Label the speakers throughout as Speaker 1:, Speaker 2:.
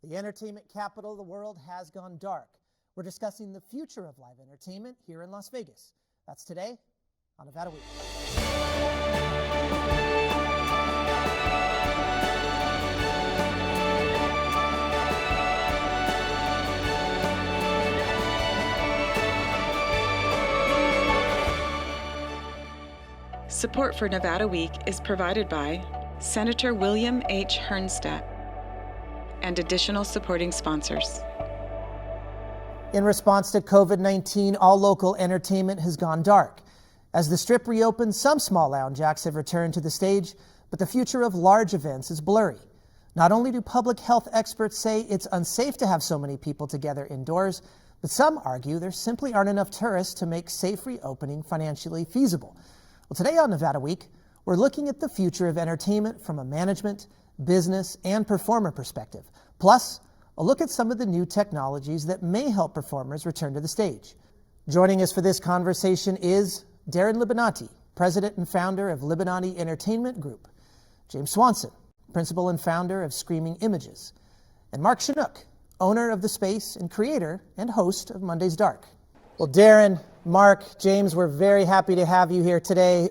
Speaker 1: The entertainment capital of the world has gone dark. We're discussing the future of live entertainment here in Las Vegas. That's today on Nevada Week.
Speaker 2: Support for Nevada Week is provided by Senator William H. Hernstadt and additional supporting sponsors.
Speaker 1: In response to COVID-19, all local entertainment has gone dark. As the Strip reopens, some small lounge acts have returned to the stage, but the future of large events is blurry. Not only do public health experts say it's unsafe to have so many people together indoors, but some argue there simply aren't enough tourists to make safe reopening financially feasible. Well, today on Nevada Week, we're looking at the future of entertainment from a management, business, and performer perspective. Plus, a look at some of the new technologies that may help performers return to the stage. Joining us for this conversation is Darren Libonati, president and founder of Libonati Entertainment Group, James Swanson, principal and founder of Screaming Images, and Mark Chinook, owner of the space and creator and host of Monday's Dark. Well, Darren, Mark, James, we're very happy to have you here today.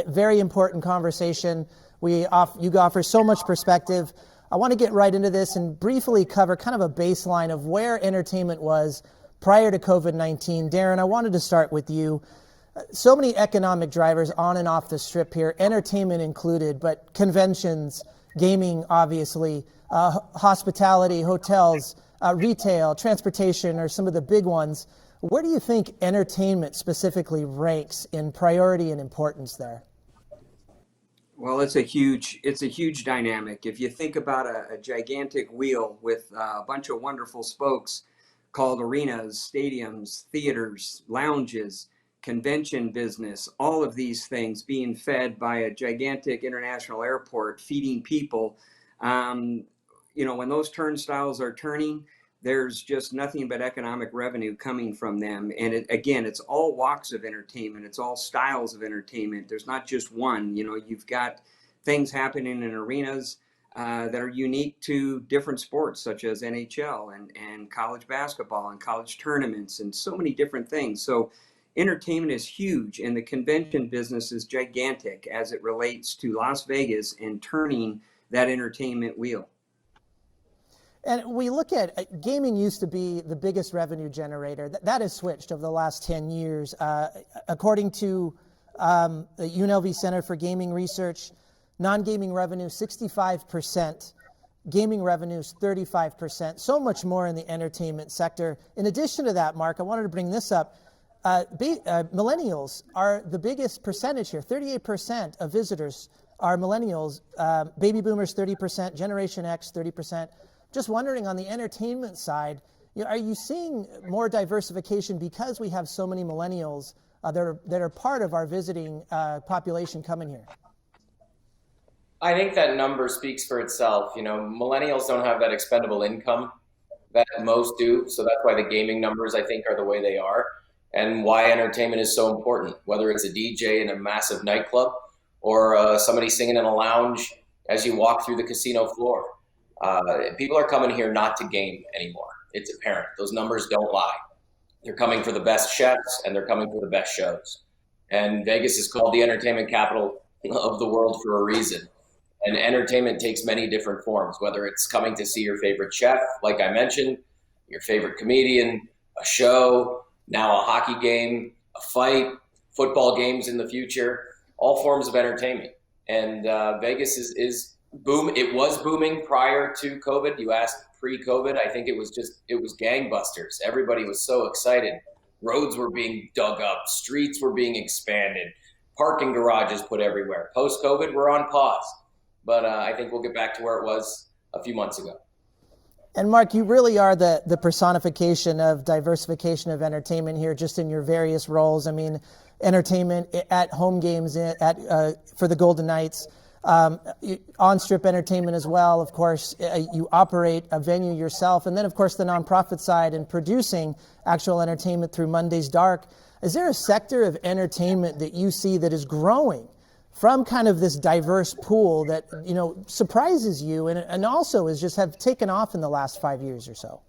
Speaker 1: Very important conversation. You offer so much perspective. I want to get right into this and briefly cover kind of a baseline of where entertainment was prior to COVID-19. Darren, I wanted to start with you. So many economic drivers on and off the Strip here, entertainment included, but conventions, gaming, obviously, hospitality, hotels, retail, transportation are some of the big ones. Where do you think entertainment specifically ranks in priority and importance there?
Speaker 3: Well, it's a huge dynamic. If you think about a gigantic wheel with a bunch of wonderful spokes called arenas, stadiums, theaters, lounges, convention business, all of these things being fed by a gigantic international airport feeding people, when those turnstiles are turning, there's just nothing but economic revenue coming from them. And it's all walks of entertainment. It's all styles of entertainment. There's not just one. You've got things happening in arenas that are unique to different sports, such as NHL and college basketball and college tournaments and so many different things. So entertainment is huge, and the convention business is gigantic as it relates to Las Vegas and turning that entertainment wheel.
Speaker 1: And we look at gaming used to be the biggest revenue generator. That has switched over the last 10 years. According to the UNLV Center for Gaming Research, non-gaming revenue 65%, gaming revenues 35%, so much more in the entertainment sector. In addition to that, Mark, I wanted to bring this up. Millennials are the biggest percentage here. 38% of visitors are millennials, baby boomers 30%, Generation X 30%. Just wondering, on the entertainment side, are you seeing more diversification because we have so many millennials that are part of our visiting population coming here?
Speaker 4: I think that number speaks for itself. Millennials don't have that expendable income that most do, so that's why the gaming numbers, I think, are the way they are, and why entertainment is so important, whether it's a DJ in a massive nightclub or somebody singing in a lounge as you walk through the casino floor. People are coming here not to game anymore. It's apparent. Those numbers don't lie. They're coming for the best chefs and they're coming for the best shows. And Vegas is called the entertainment capital of the world for a reason. And entertainment takes many different forms, whether it's coming to see your favorite chef, like I mentioned, your favorite comedian, a show, now a hockey game, a fight, football games in the future, all forms of entertainment. And Vegas is boom. It was booming prior to COVID. You asked pre-COVID, I think it was gangbusters. Everybody was so excited. Roads were being dug up, streets were being expanded, parking garages put everywhere. Post-COVID, we're on pause. But I think we'll get back to where it was a few months ago.
Speaker 1: And Mark, you really are the personification of diversification of entertainment here, just in your various roles. I mean, entertainment at home games for the Golden Knights, on-strip entertainment as well. Of course, you operate a venue yourself, and then of course the nonprofit side and producing actual entertainment through Monday's Dark. Is there a sector of entertainment that you see that is growing from kind of this diverse pool that, you know, surprises you and also is just have taken off in the last 5 years or so?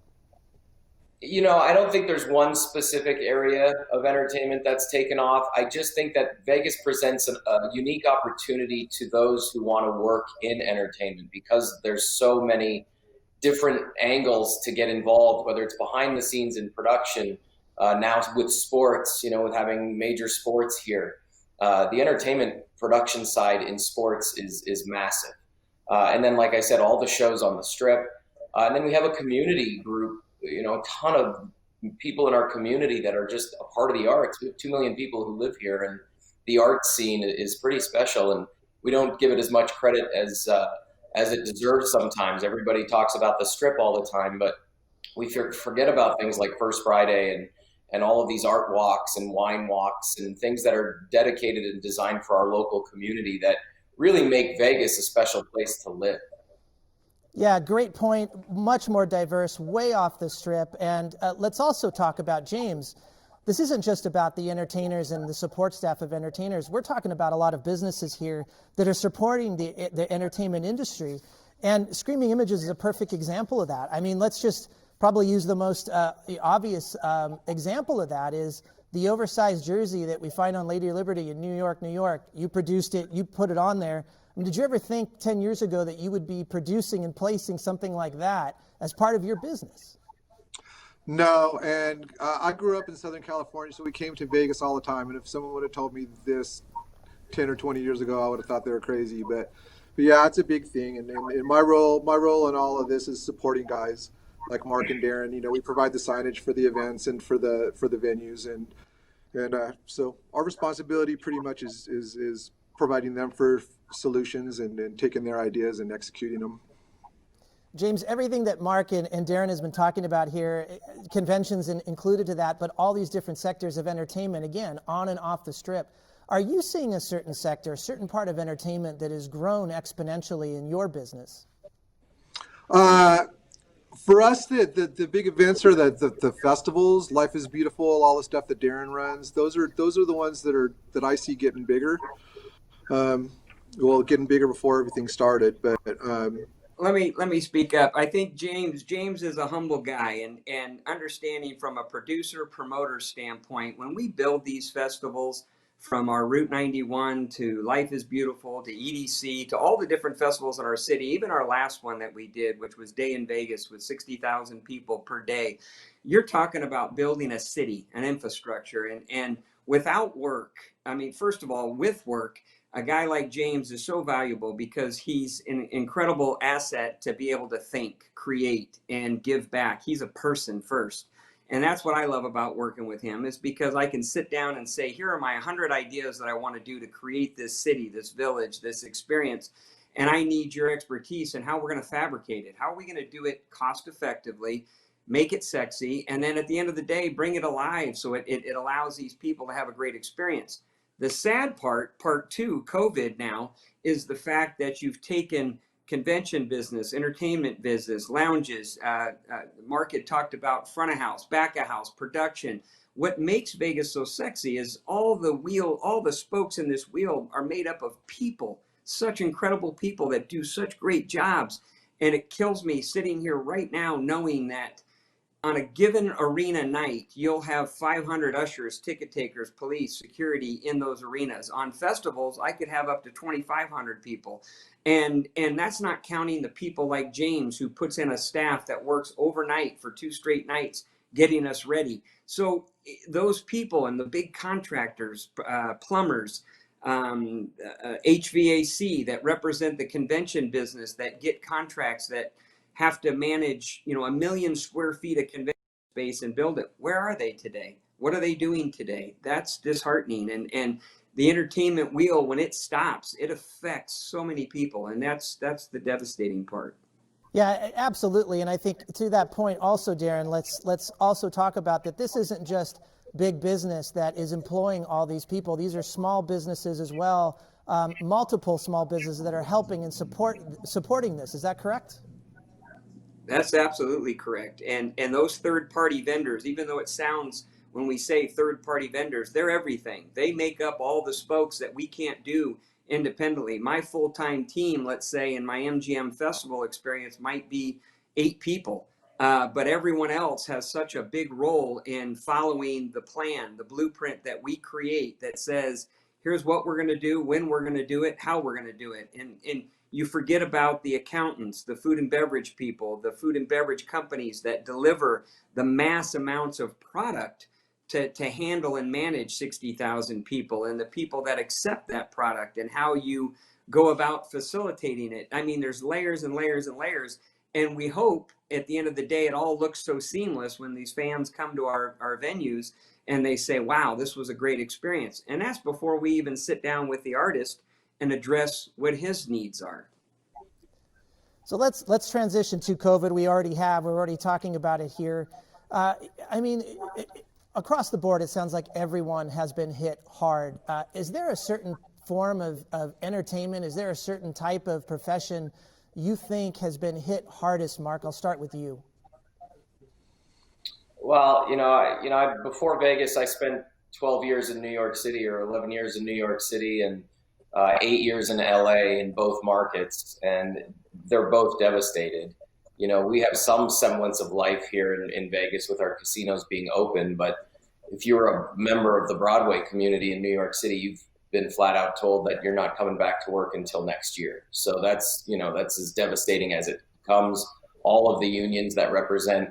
Speaker 4: You know, I don't think there's one specific area of entertainment that's taken off. I just think that Vegas presents a unique opportunity to those who want to work in entertainment because there's so many different angles to get involved, whether it's behind the scenes in production, now with sports, you know, with having major sports here. The entertainment production side in sports is massive. And then, like I said, all the shows on the strip. And then we have a community group, you know, a ton of people in our community that are just a part of the arts. We have 2 million people who live here, and the art scene is pretty special. And we don't give it as much credit as it deserves sometimes. Everybody talks about the strip all the time, but we forget about things like First Friday and all of these art walks and wine walks and things that are dedicated and designed for our local community that really make Vegas a special place to live.
Speaker 1: Yeah, great point. Much more diverse, way off the strip. And let's also talk about James. This isn't just about the entertainers and the support staff of entertainers. We're talking about a lot of businesses here that are supporting the entertainment industry. And Screaming Images is a perfect example of that. I mean, let's just probably use the most obvious example of that is the oversized jersey that we find on Lady Liberty in New York, New York. You produced it, you put it on there. I mean, did you ever think 10 years ago that you would be producing and placing something like that as part of your business?
Speaker 5: No, and I grew up in Southern California, so we came to Vegas all the time. And if someone would have told me this 10 or 20 years ago, I would have thought they were crazy. But yeah, it's a big thing. And my role in all of this is supporting guys like Mark and Darren. You know, we provide the signage for the events and for the venues, and so our responsibility pretty much is providing them for solutions and taking their ideas and executing them.
Speaker 1: James, everything that Mark and Darren has been talking about here, conventions included to that, but all these different sectors of entertainment, again, on and off the strip. Are you seeing a certain sector, a certain part of entertainment that has grown exponentially in your business?
Speaker 5: For us, the big events are the festivals, Life is Beautiful, all the stuff that Darren runs. Those are the ones that I see getting bigger. Getting bigger before everything started, but
Speaker 3: let me speak up. I think James is a humble guy, and understanding from a producer promoter standpoint, when we build these festivals, from our Route 91 to Life is Beautiful to EDC to all the different festivals in our city, even our last one that we did, which was Day in Vegas with 60,000 people per day, you're talking about building a city, an infrastructure, and without work, I mean, first of all, with work, a guy like James is so valuable because he's an incredible asset to be able to think, create, and give back. He's a person first. And that's what I love about working with him, is because I can sit down and say, here are my 100 ideas that I want to do to create this city, this village, this experience. And I need your expertise in how we're going to fabricate it. How are we going to do it cost effectively, make it sexy, and then at the end of the day, bring it alive so it allows these people to have a great experience. The sad part two, COVID now, is the fact that you've taken convention business, entertainment business, lounges. Mark had talked about front of house, back of house, production. What makes Vegas so sexy is all the spokes in this wheel are made up of people, such incredible people that do such great jobs. And it kills me sitting here right now knowing that on a given arena night, you'll have 500 ushers, ticket takers, police, security in those arenas. On festivals, I could have up to 2,500 people. And that's not counting the people like James, who puts in a staff that works overnight for 2 straight nights, getting us ready. So those people and the big contractors, plumbers, HVAC that represent the convention business, that get contracts, that have to manage, 1 million square feet of convention space and build it. Where are they today? What are they doing today? That's disheartening. And the entertainment wheel, when it stops, it affects so many people. And that's the devastating part.
Speaker 1: Yeah, absolutely. And I think to that point also, Darren, let's also talk about that this isn't just big business that is employing all these people. These are small businesses as well, multiple small businesses that are helping and supporting this. Is that correct?
Speaker 3: That's absolutely correct. And those third-party vendors, even though it sounds, when we say third-party vendors, they're everything. They make up all the spokes that we can't do independently. My full-time team, let's say in my MGM festival experience, might be 8 people. But everyone else has such a big role in following the plan, the blueprint that we create that says, here's what we're going to do, when we're going to do it, how we're going to do it. And you forget about the accountants, the food and beverage people, the food and beverage companies that deliver the mass amounts of product to handle and manage 60,000 people, and the people that accept that product and how you go about facilitating it. I mean, there's layers and layers and layers. And we hope at the end of the day, it all looks so seamless when these fans come to our venues and they say, wow, this was a great experience. And that's before we even sit down with the artist and address what his needs are.
Speaker 1: So let's transition to COVID. We're already talking about it here. I mean, across the board, it sounds like everyone has been hit hard. Is there a certain form of entertainment? Is there a certain type of profession you think has been hit hardest, Mark? I'll start with you.
Speaker 4: Well, before Vegas, I spent 12 years in New York City, or 11 years in New York City, and 8 years in LA in both markets, and they're both devastated. We have some semblance of life here in Vegas with our casinos being open, but if you're a member of the Broadway community in New York City, you've been flat out told that you're not coming back to work until next year. So that's as devastating as it comes. All of the unions that represent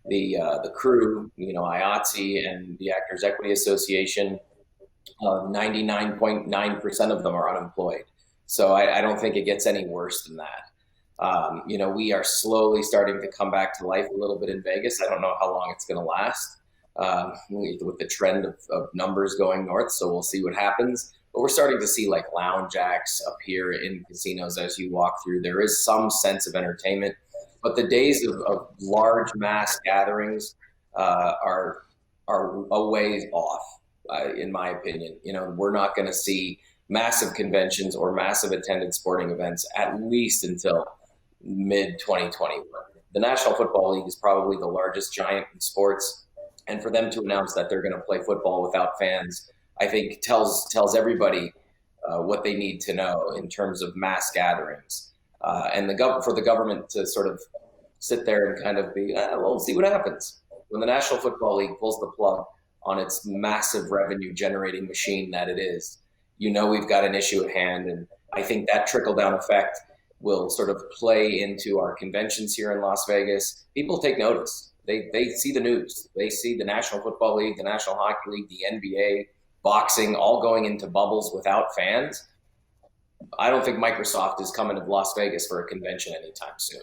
Speaker 4: the crew, IATSE and the Actors Equity Association, 99.9% of them are unemployed. So I don't think it gets any worse than that. We are slowly starting to come back to life a little bit in Vegas. I don't know how long it's going to last with the trend of numbers going north. So we'll see what happens. But we're starting to see like lounge acts appear in casinos as you walk through. There is some sense of entertainment, but the days of large mass gatherings are a ways off, in my opinion. We're not going to see massive conventions or massive attended sporting events at least until mid-2021. The National Football League is probably the largest giant in sports, and for them to announce that they're going to play football without fans, I think tells everybody what they need to know in terms of mass gatherings. And for the government to sort of sit there and kind of be, we'll see what happens. When the National Football League pulls the plug on its massive revenue generating machine that it is, we've got an issue at hand. And I think that trickle down effect will sort of play into our conventions here in Las Vegas. People take notice. They see the news. They see the National Football League, the National Hockey League, the NBA, boxing, all going into bubbles without fans. I don't think Microsoft is coming to Las Vegas for a convention anytime soon.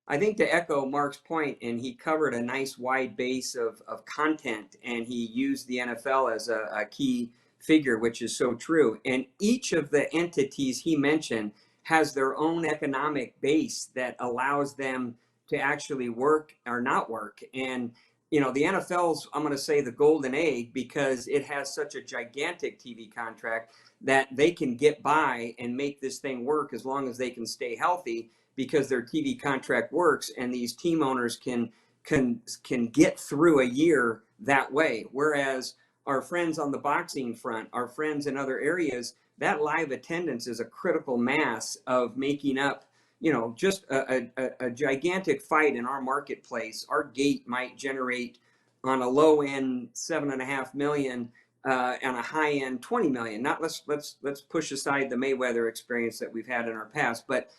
Speaker 3: I think to echo Mark's point, and he covered a nice wide base of content, and he used the NFL as a key figure, which is so true. And each of the entities he mentioned has their own economic base that allows them to actually work or not work. And the NFL's, I'm going to say, the golden egg, because it has such a gigantic TV contract that they can get by and make this thing work as long as they can stay healthy, because their TV contract works, and these team owners can get through a year that way. Whereas our friends on the boxing front, our friends in other areas, that live attendance is a critical mass of making up just a gigantic fight in our marketplace. Our gate might generate on a low end 7.5 million, and a high end 20 million. Not let's push aside the Mayweather experience that we've had in our past, but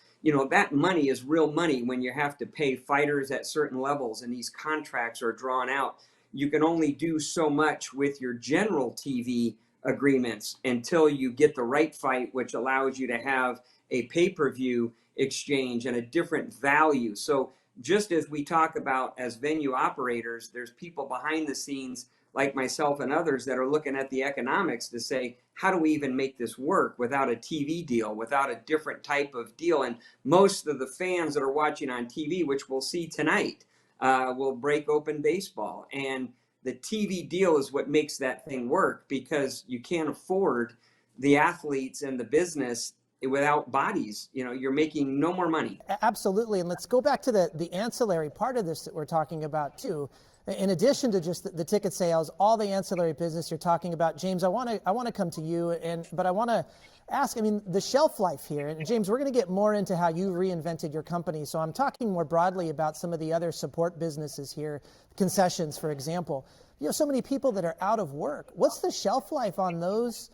Speaker 3: that money is real money when you have to pay fighters at certain levels and these contracts are drawn out. You can only do so much with your general TV agreements until you get the right fight, which allows you to have a pay-per-view exchange and a different value. So just as we talk about as venue operators, there's people behind the scenes like myself and others that are looking at the economics to say, how do we even make this work without a TV deal, without a different type of deal? And most of the fans that are watching on TV, which we'll see tonight, will break open baseball. And the TV deal is what makes that thing work, because you can't afford the athletes and the business without bodies, you're making no more money.
Speaker 1: Absolutely. And let's go back to the ancillary part of this that we're talking about too. In addition to just the ticket sales, all the ancillary business you're talking about, James, I want to come to you, but I want to ask, the shelf life here, and James, we're going to get more into how you reinvented your company. So I'm talking more broadly about some of the other support businesses here, concessions, for example. So many people that are out of work. What's the shelf life on those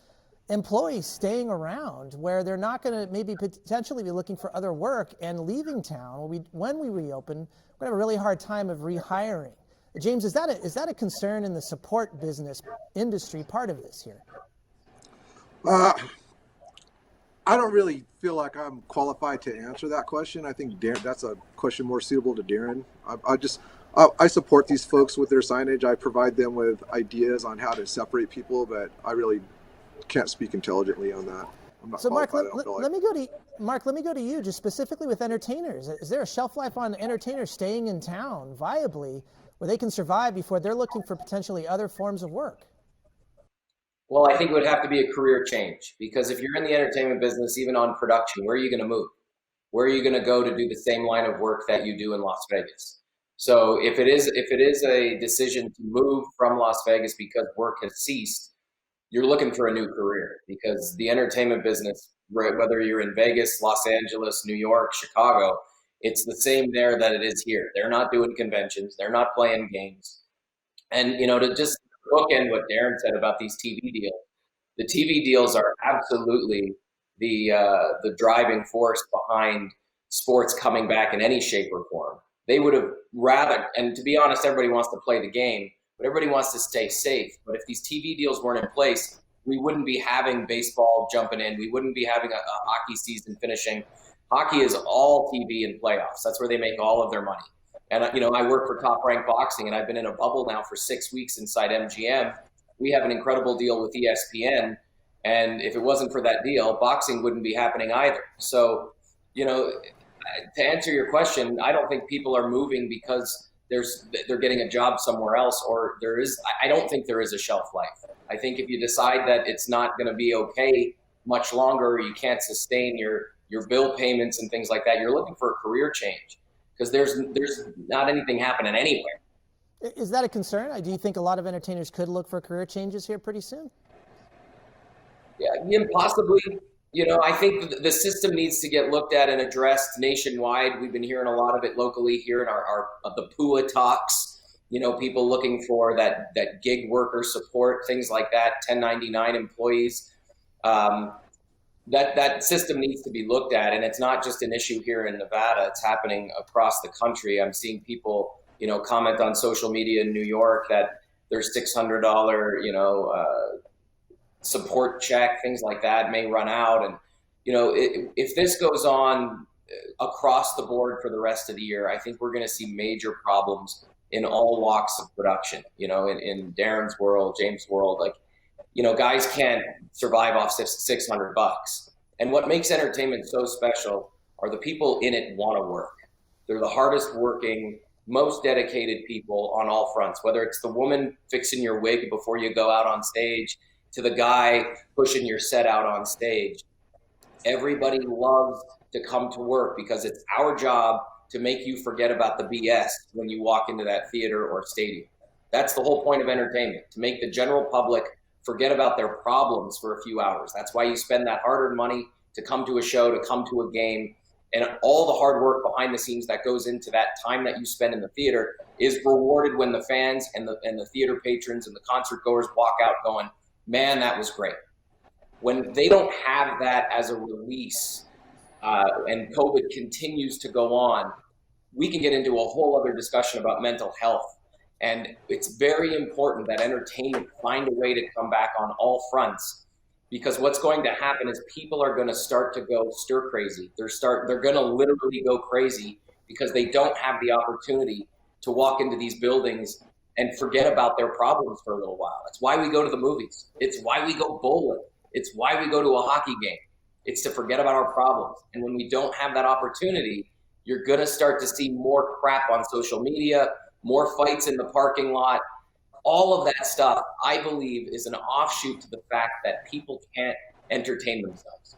Speaker 1: employees staying around, where they're not going to maybe potentially be looking for other work and leaving town? When we reopen, we're going to have a really hard time of rehiring. James, is that a concern in the support business industry part of this here?
Speaker 5: I don't really feel like I'm qualified to answer that question. I think that's a question more suitable to Darren. I support these folks with their signage. I provide them with ideas on how to separate people, but I really can't speak intelligently on that. I'm not
Speaker 1: so Mark,
Speaker 5: qualified,
Speaker 1: let me go to you, just specifically with entertainers. Is there a shelf life on entertainers staying in town viably where they can survive before they're looking for potentially other forms of work?
Speaker 4: Well, I think it would have to be a career change, because if you're in the entertainment business, even on production, where are you going to move? Where are you going to go to do the same line of work that you do in Las Vegas? So if it is a decision to move from Las Vegas because work has ceased, you're looking for a new career, because the entertainment business, whether you're in Vegas, Los Angeles, New York, Chicago, it's the same there that it is here. They're not doing conventions. They're not playing games. And, to just bookend what Darren said about these TV deals, the TV deals are absolutely the driving force behind sports coming back in any shape or form. They would have rather, and to be honest, everybody wants to play the game, but everybody wants to stay safe. But if these TV deals weren't in place, we wouldn't be having baseball jumping in. We wouldn't be having a hockey season finishing. Hockey is all TV and playoffs. That's where they make all of their money. And, I work for Top Rank Boxing, and I've been in a bubble now for 6 weeks inside MGM. We have an incredible deal with ESPN. And if it wasn't for that deal, boxing wouldn't be happening either. So, to answer your question, I don't think people are moving because they're getting a job somewhere else, or I don't think there is a shelf life. I think if you decide that it's not going to be okay much longer, or you can't sustain your bill payments and things like that, you're looking for a career change, because there's not anything happening anywhere.
Speaker 1: Is that a concern? Do you think a lot of entertainers could look for career changes here pretty soon?
Speaker 4: Yeah, possibly. I think the system needs to get looked at and addressed nationwide. We've been hearing a lot of it locally here in the PUA talks. People looking for that gig worker support, things like that, 1099 employees. That system needs to be looked at, and it's not just an issue here in Nevada. It's happening across the country. I'm seeing people, comment on social media in New York that their $600, support check, things like that, may run out. And, if this goes on across the board for the rest of the year, I think we're going to see major problems in all walks of production. In Darren's world, James' world, guys can't survive off $600. And what makes entertainment so special are the people in it want to work. They're the hardest working, most dedicated people on all fronts, whether it's the woman fixing your wig before you go out on stage, to the guy pushing your set out on stage. Everybody loves to come to work because it's our job to make you forget about the BS when you walk into that theater or stadium. That's the whole point of entertainment, to make the general public forget about their problems for a few hours. That's why you spend that hard-earned money to come to a show, to come to a game, and all the hard work behind the scenes that goes into that time that you spend in the theater is rewarded when the fans and the theater patrons and the concert goers walk out going, man, that was great. When they don't have that as a release, and COVID continues to go on, we can get into a whole other discussion about mental health. And it's very important that entertainment find a way to come back on all fronts, because what's going to happen is people are going to start to go stir crazy. They're going to literally go crazy because they don't have the opportunity to walk into these buildings and forget about their problems for a little while. It's why we go to the movies. It's why we go bowling. It's why we go to a hockey game. It's to forget about our problems. And when we don't have that opportunity, you're going to start to see more crap on social media, more fights in the parking lot. All of that stuff, I believe, is an offshoot to the fact that people can't entertain themselves.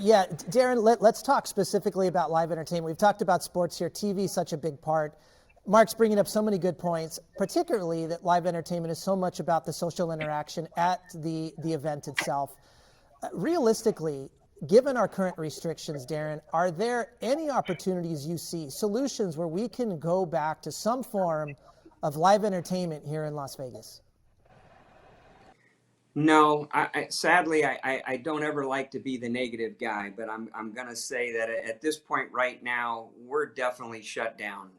Speaker 1: Yeah, Darren, let's talk specifically about live entertainment. We've talked about sports here. TV is such a big part. Mark's bringing up so many good points, particularly that live entertainment is so much about the social interaction at the event itself. Realistically, given our current restrictions, Darren, are there any opportunities you see, solutions where we can go back to some form of live entertainment here in Las Vegas?
Speaker 3: No, sadly, I don't ever like to be the negative guy, but I'm going to say that at this point right now, we're definitely shut down.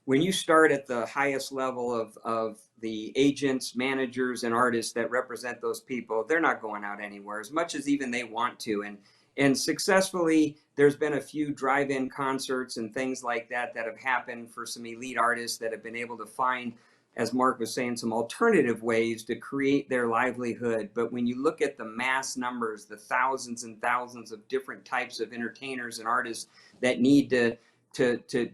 Speaker 3: When you start at the highest level of the agents, managers, and artists that represent those people, they're not going out anywhere as much as even they want to. And successfully, there's been a few drive-in concerts and things like that that have happened for some elite artists that have been able to find, as Mark was saying, some alternative ways to create their livelihood. But when you look at the mass numbers, the thousands and thousands of different types of entertainers and artists that need to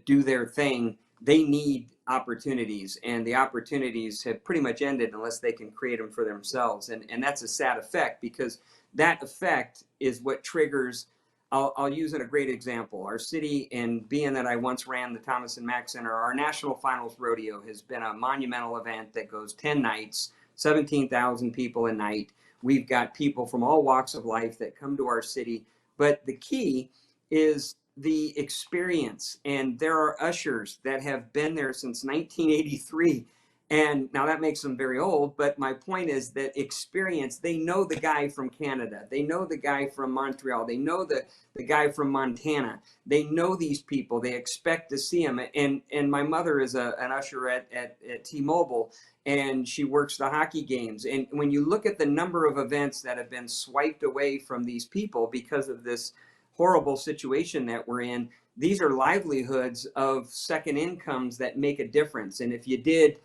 Speaker 3: do their thing, they need opportunities, and the opportunities have pretty much ended unless they can create them for themselves. And that's a sad effect, because that effect is what triggers. I'll use it a great example. Our city, and being that I once ran the Thomas and Mack Center, our National Finals Rodeo has been a monumental event that goes 10 nights, 17,000 people a night. We've got people from all walks of life that come to our city. But the key is the experience. And there are ushers that have been there since 1983. And now that makes them very old, but my point is that experience, they know the guy from Canada, they know the guy from Montreal, they know the guy from Montana, they know these people, they expect to see them. And my mother is an usher at T-Mobile, and she works the hockey games. And when you look at the number of events that have been swiped away from these people because of this horrible situation that we're in, these are livelihoods of second incomes that make a difference. And if you did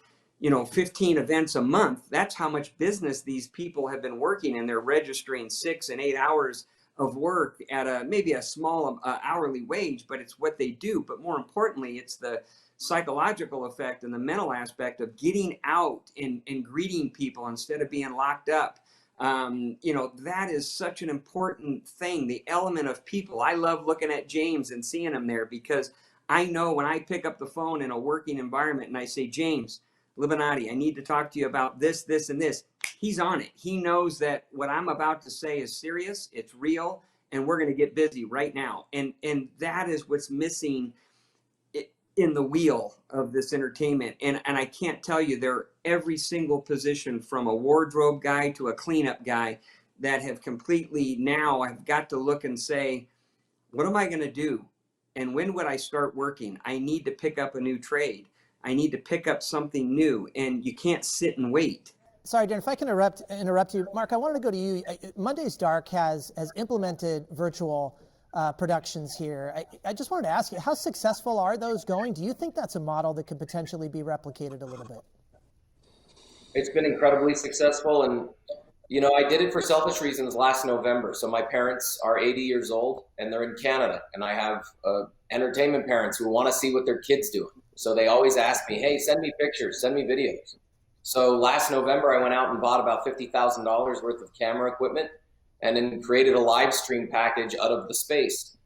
Speaker 3: 15 events a month, that's how much business these people have been working, and they're registering 6 and 8 hours of work at maybe a small hourly wage, but it's what they do. But more importantly, it's the psychological effect and the mental aspect of getting out and greeting people instead of being locked up. That is such an important thing, the element of people. I love looking at James and seeing him there, because I know when I pick up the phone in a working environment and I say, James Libanati, I need to talk to you about this, this, and this, he's on it. He knows that what I'm about to say is serious, it's real, and we're going to get busy right now. And that is what's missing in the wheel of this entertainment. And I can't tell you, there are every single position from a wardrobe guy to a cleanup guy that have completely, now I've got to look and say, what am I going to do? And when would I start working? I need to pick up a new trade. I need to pick up something new, and you can't sit and wait.
Speaker 1: Sorry, Dan, if I can interrupt you. Mark, I wanted to go to you. Monday's Dark has implemented virtual productions here. I just wanted to ask you, how successful are those going? Do you think that's a model that could potentially be replicated a little bit?
Speaker 4: It's been incredibly successful, and I did it for selfish reasons last November. So my parents are 80 years old, and they're in Canada, and I have entertainment parents who want to see what their kids doing. So they always ask me, hey, send me pictures, send me videos. So last November, I went out and bought about $50,000 worth of camera equipment, and then created a live stream package out of the space.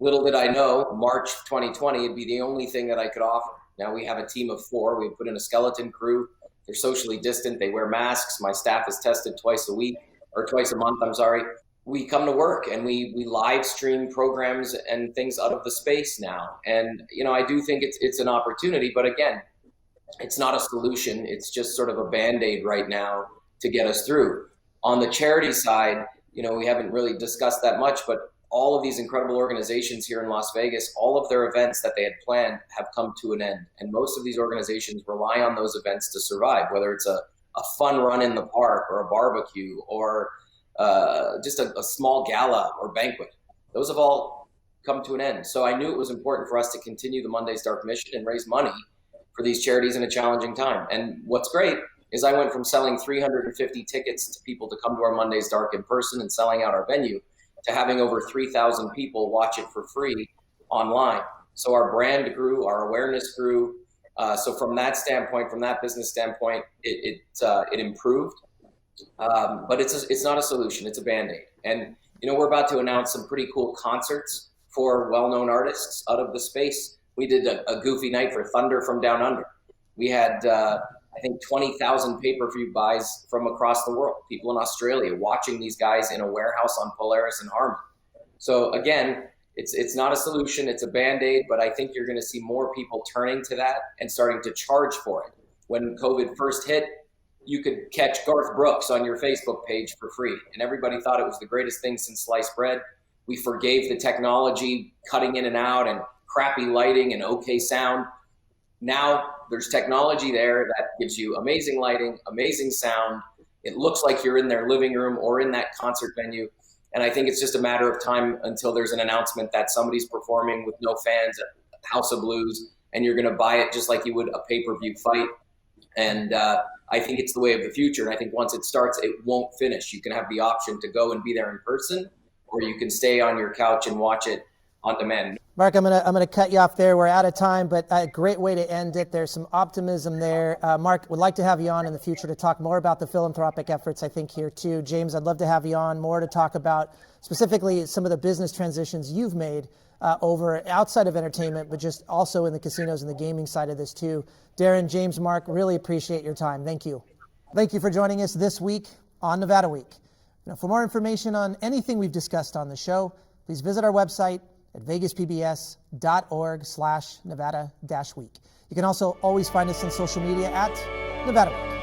Speaker 4: Little did I know, March 2020, it'd be the only thing that I could offer. Now we have a team of 4. We put in a skeleton crew. They're socially distant. They wear masks. My staff is tested twice a month, I'm sorry. We come to work and we live stream programs and things out of the space now. And, I do think it's an opportunity, but again, it's not a solution. It's just sort of a Band-Aid right now to get us through. On the charity side, we haven't really discussed that much, but all of these incredible organizations here in Las Vegas, all of their events that they had planned have come to an end. And most of these organizations rely on those events to survive, whether it's a fun run in the park or a barbecue or just a small gala or banquet. Those have all come to an end. So I knew it was important for us to continue the Monday's Dark mission and raise money for these charities in a challenging time. And what's great is I went from selling 350 tickets to people to come to our Monday's Dark in person and selling out our venue to having over 3,000 people watch it for free online. So our brand grew, our awareness grew. So from that standpoint, from that business standpoint, it improved. But it's not a solution, it's a Band-Aid. And We're about to announce some pretty cool concerts for well-known artists out of the space. We did a goofy night for Thunder from Down Under. We had, I think, 20,000 pay-per-view buys from across the world. People in Australia watching these guys in a warehouse on Polaris and Harmon. So again, it's not a solution, it's a Band-Aid, but I think you're going to see more people turning to that and starting to charge for it. When COVID first hit, you could catch Garth Brooks on your Facebook page for free, and everybody thought it was the greatest thing since sliced bread. We forgave the technology, cutting in and out, and crappy lighting and okay sound. Now there's technology there that gives you amazing lighting, amazing sound. It looks like you're in their living room or in that concert venue. And I think it's just a matter of time until there's an announcement that somebody's performing with no fans at House of Blues, and you're going to buy it just like you would a pay-per-view fight. And I think it's the way of the future. And I think once it starts, it won't finish. You can have the option to go and be there in person, or you can stay on your couch and watch it on demand.
Speaker 1: Mark, I'm gonna cut you off there. We're out of time, but a great way to end it. There's some optimism there. Mark, would like to have you on in the future to talk more about the philanthropic efforts, I think, here too. James, I'd love to have you on more to talk about specifically some of the business transitions you've made over outside of entertainment, but just also in the casinos and the gaming side of this too. Darren, James, Mark, really appreciate your time. Thank you. Thank you for joining us this week on Nevada Week. Now, for more information on anything we've discussed on the show, please visit our website at vegaspbs.org/Nevada-Week. You can also always find us on social media at Nevada Week.